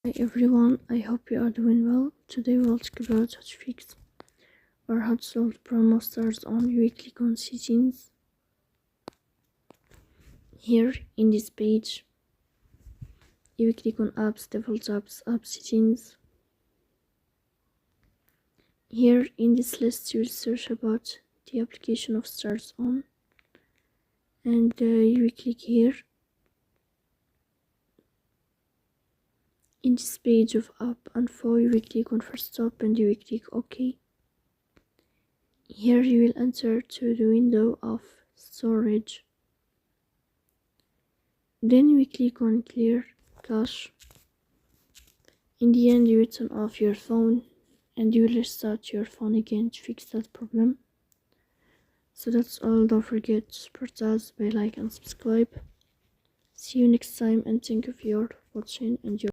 Hi everyone, I hope you are doing well. Today we'll talk about how to fix or how to solve the problem of Starz on. You click on settings. Here in this page, you click on apps, default apps, app settings. Here in this list, you will search about the application of Starz on, and you will click here. In this page of app info, you will click on first stop and you will click OK. Here you will enter to the window of storage. Then you will click on clear cache. In the end, you will turn off your phone and you will restart your phone again to fix that problem. So that's all. Don't forget to support us by like and subscribe. See you next time, and thank you for your watching and your